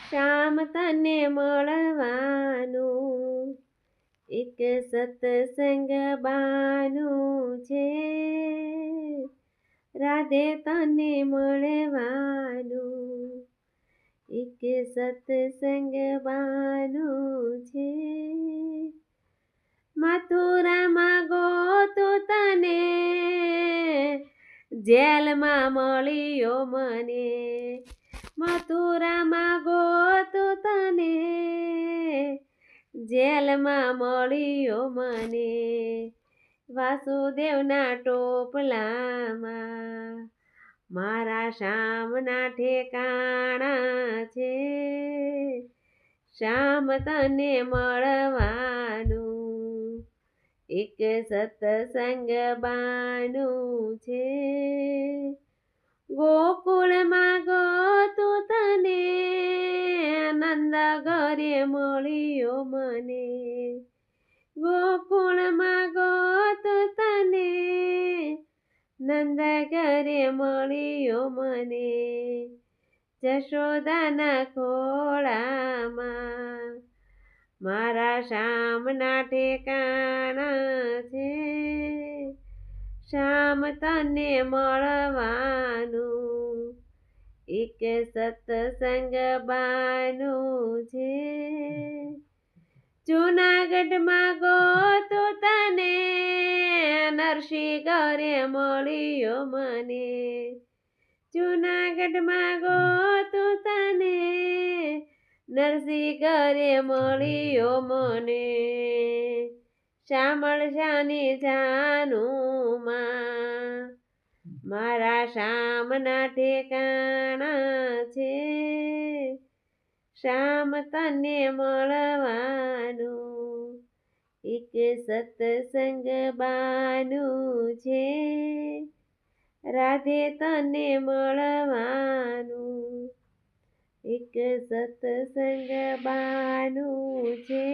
શ્યામ તને મળવાનું એક સત્સંગ બાનું છે, રાધે તને મળવાનું એક સત્સંગ બાનું છે, મથુરામાં ગોતું તને જેલમાં મળ્યો મને, મથુરામાં ગોતું તને જેલમાં મળ્યો મને, વાસુદેવના ટોપલામાં મારા શ્યામના ઠેકાણા છે, શ્યામ તને મળવાનું એક સત્સંગ બાનું છે, ગોકુળમાં ગોતું તને નંદ ઘરે મળ્યો મને, ગોકુળમાં ગોતું તને નંદ ઘરે મળ્યો મને, જશોદાના ખોળામાં મારા શ્યામના ઠેકાણા છે, શ્યામ તને મળવાનું એક સત્સંગ બાનું છે, જૂનાગઢમાં ગોતું તને નરસિંહ ઘરે મળ્યો મને, જૂનાગઢમાં ગોતું તને નરસિંહ ઘરે મળ્યો મને, શામળજાની જાનુમાં મારા શ્યામના ઠેકાણા છે, શ્યામ તને મળવાનું એક સત્સંગ બાનું છે, રાધે તને મળવાનું એક સત્સંગ બાનું છે.